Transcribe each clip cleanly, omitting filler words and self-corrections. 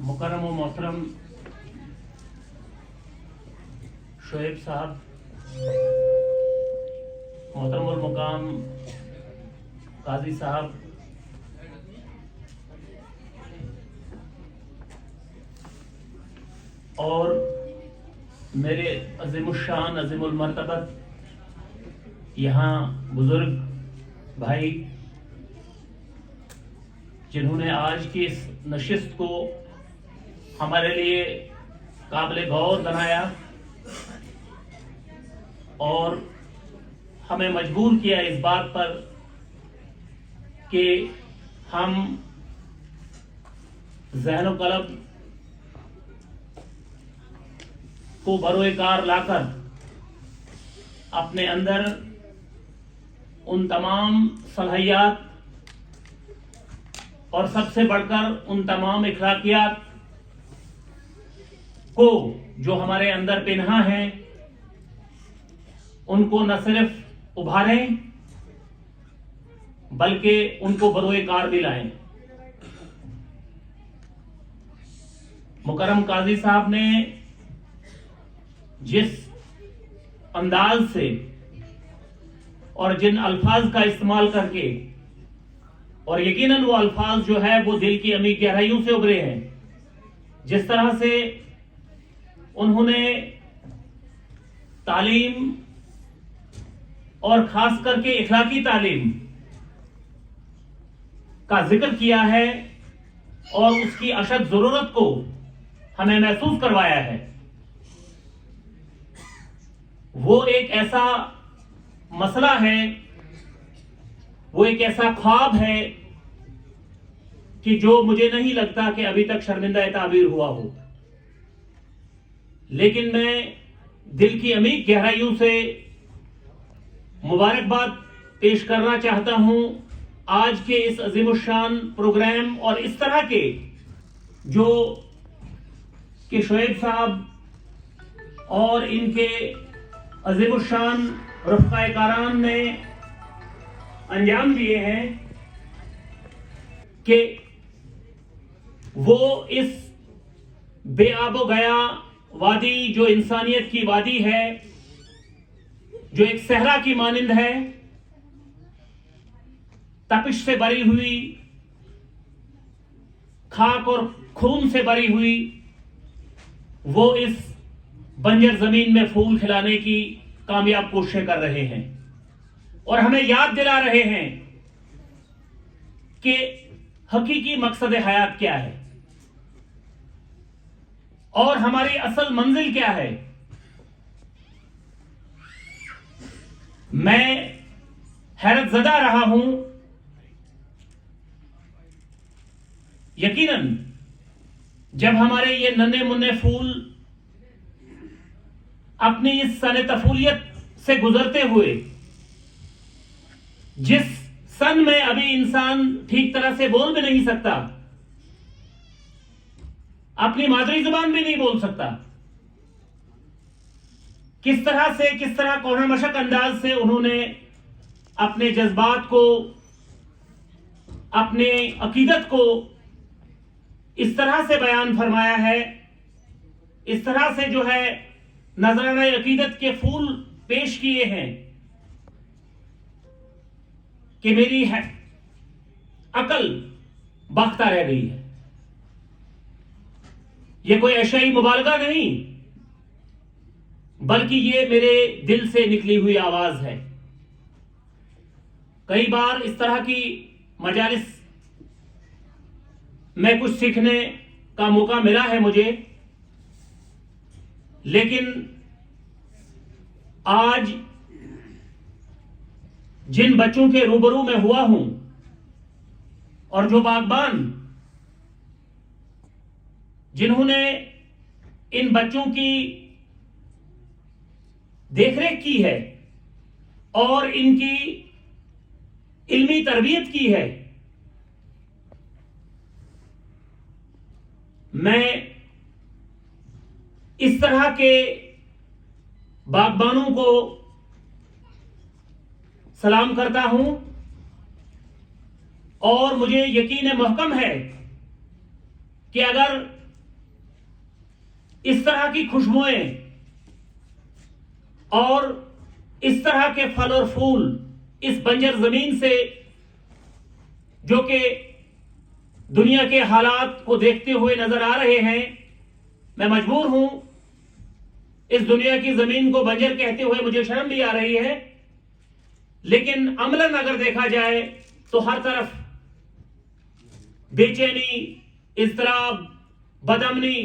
मुकर्रम व मोहतरम शोएब साहब, मोहतरमुल मुकाम काजी साहब, और मेरे अज़ीमुश्शान अज़ीमुल मर्तबत यहाँ बुजुर्ग भाई जिन्होंने आज की इस नशिस्त को हमारे लिए काबिल गौर बनाया और हमें मजबूर किया इस बात पर कि हम ज़हन क़ल्ब को बरोएकार लाकर अपने अंदर उन तमाम सलाहियात और सबसे बढ़कर उन तमाम इखलाकियात को जो हमारे अंदर पिन्हा हैं उनको न सिर्फ उभारें बल्कि उनको बरोएकार भी लाएं। मुकर्रम काजी साहब ने जिस अंदाज से और जिन अल्फाज का इस्तेमाल करके, और यकीनन वो अल्फाज जो है वो दिल की अमीर गहराइयों से उभरे हैं, जिस तरह से उन्होंने तालीम और खास करके इखलाकी तालीम का जिक्र किया है और उसकी अशद जरूरत को हमें महसूस करवाया है, वो एक ऐसा मसला है, वो एक ऐसा ख्वाब है कि जो मुझे नहीं लगता कि अभी तक शर्मिंदा ताबीर हुआ हो। लेकिन मैं दिल की अमीर गहराइयों से मुबारकबाद पेश करना चाहता हूं आज के इस अजीमुशान प्रोग्राम और इस तरह के जो कि शोएब साहब और इनके अजीमुशान रफ़क़ाए कारान ने अंजाम दिए हैं कि वो इस बेआबो गया वादी जो इंसानियत की वादी है, जो एक सहरा की मानिंद है, तपिश से भरी हुई, खाक और खून से भरी हुई, वो इस बंजर जमीन में फूल खिलाने की कामयाब कोशिशें कर रहे हैं और हमें याद दिला रहे हैं कि हकीकी मकसद हयात क्या है और हमारी असल मंजिल क्या है। मैं हैरत ज़दा रहा हूं, यकीनन जब हमारे ये नन्हे मुन्ने फूल अपनी इस सन तफूलियत से गुजरते हुए, जिस सन में अभी इंसान ठीक तरह से बोल भी नहीं सकता, अपनी मादरी जुबान भी नहीं बोल सकता, किस तरह कौनमशक अंदाज से उन्होंने अपने जज्बात को, अपने अकीदत को इस तरह से बयान फरमाया है, इस तरह से जो है नजराना अकीदत के फूल पेश किए हैं कि मेरी है अकल बाख्ता रह गई है। ये कोई ऐशाई मुबालगा नहीं, बल्कि ये मेरे दिल से निकली हुई आवाज है। कई बार इस तरह की मजालिस में कुछ सीखने का मौका मिला है मुझे, लेकिन आज जिन बच्चों के रूबरू में हुआ हूं और जो बागबान जिन्होंने इन बच्चों की देखरेख की है और इनकी इल्मी तरबियत की है, मैं इस तरह के बागबानों को सलाम करता हूं और मुझे यकीन महकम है कि अगर इस तरह की खुशबुएं और इस तरह के फल और फूल इस बंजर जमीन से, जो कि दुनिया के हालात को देखते हुए नजर आ रहे हैं, मैं मजबूर हूं, इस दुनिया की जमीन को बंजर कहते हुए मुझे शर्म भी आ रही है, लेकिन अमलन अगर देखा जाए तो हर तरफ बेचैनी, इज़्तिराब, बदअमनी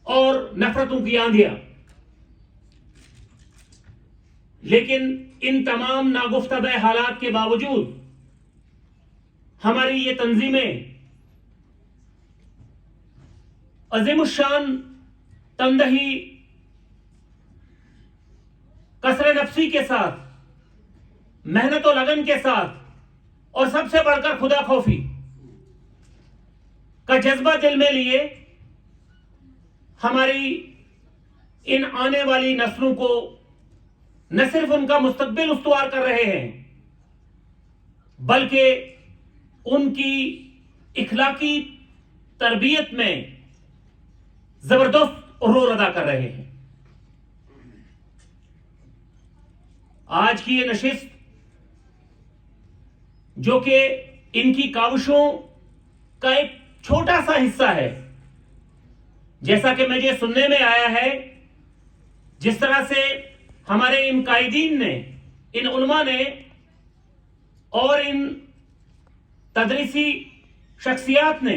और नफरतों की आंधियां। लेकिन इन तमाम नागुफ्तबे हालात के बावजूद हमारी ये तंजीमें अज़ीमुश्शान तंदही, कसरे नफ्सी के साथ, मेहनत और लगन के साथ और सबसे बढ़कर खुदा खौफी का जज्बा दिल में लिए हमारी इन आने वाली नस्लों को न सिर्फ उनका मुस्तकबिल उस्तवार कर रहे हैं, बल्कि उनकी इखलाकी तरबियत में जबरदस्त रोल अदा कर रहे हैं। आज की ये नशिस्त, जो कि इनकी काविशों का एक छोटा सा हिस्सा है, जैसा कि मुझे सुनने में आया है, जिस तरह से हमारे इन कायदीन ने, इन उलमा ने और इन तदरीसी शख्सियात ने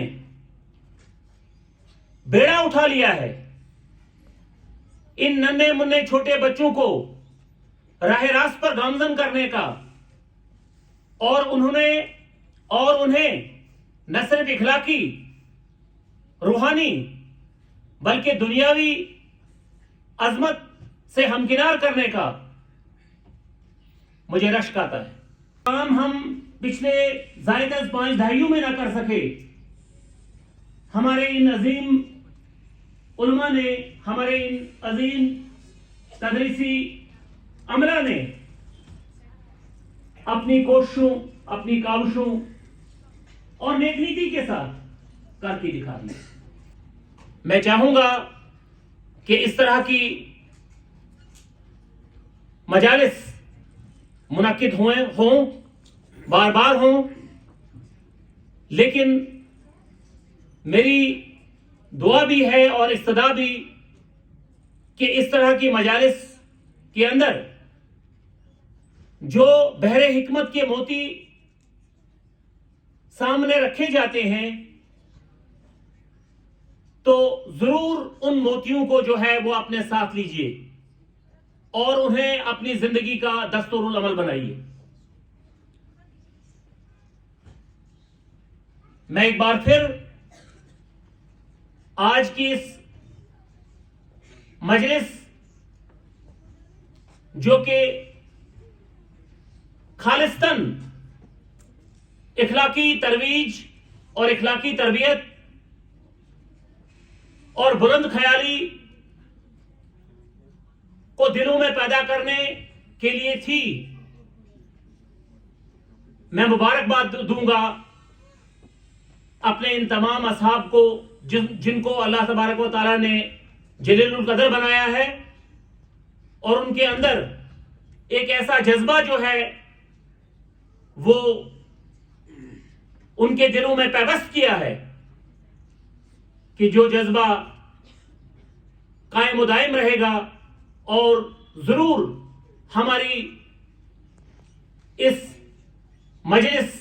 बेड़ा उठा लिया है इन नन्हे मुन्ने छोटे बच्चों को राह रास्त पर गामजन करने का, और उन्हें न सिर्फ इखलाकी, रूहानी, बल्कि दुनियावी अजमत से हमकिनार करने का मुझे रश्क आता है। काम हम पिछले ज़ायद 5 दहाइयों में ना कर सके, हमारे इन अजीम उलमा ने, हमारे इन अजीम तदरीसी अमला ने अपनी कोशिशों, अपनी काविशों और नेक नीति के साथ करके दिखा दी। मैं चाहूंगा कि इस तरह की मजालिस मुनक्किद हों, बार बार हों, लेकिन मेरी दुआ भी है और इस्तदा भी कि इस तरह की मजालिस के अंदर जो बहरे हिकमत के मोती सामने रखे जाते हैं, तो जरूर उन मोतियों को जो है वो अपने साथ लीजिए और उन्हें अपनी जिंदगी का दस्तूरुल अमल बनाइए। मैं एक बार फिर आज की इस मजलिस, जो कि खालिस्तन इखलाकी तरवीज और इखलाकी तरबियत और बुलंद ख्याली को दिलों में पैदा करने के लिए थी, मैं मुबारकबाद दूंगा अपने इन तमाम असहाब को जिनको अल्लाह तबारक व तआला ने जलीलुल कदर बनाया है और उनके अंदर एक ऐसा जज्बा जो है वो उनके दिलों में पैवस्त किया है कि जो जज्बा कायम दायम रहेगा और जरूर हमारी इस मजलिस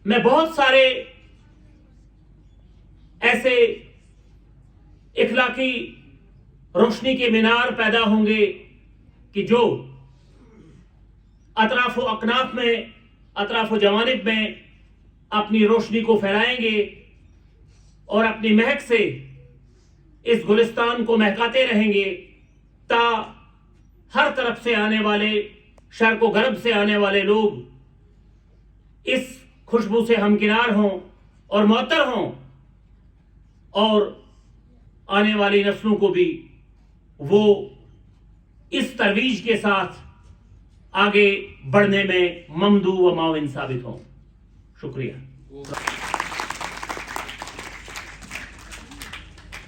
में बहुत सारे ऐसे इखलाकी रोशनी के मीनार पैदा होंगे कि जो अतराफ अकनाफ में, अतराफ जवानिब में अपनी रोशनी को फैलाएंगे और अपनी महक से इस गुलिस्तान को महकाते रहेंगे, ता हर तरफ से आने वाले, शर्क व गरब से आने वाले लोग इस खुशबू से हमकिनार हों और मुअत्तर हों और आने वाली नस्लों को भी वो इस तरवीज के साथ आगे बढ़ने में ममदू व माविन साबित हों। शुक्रिया।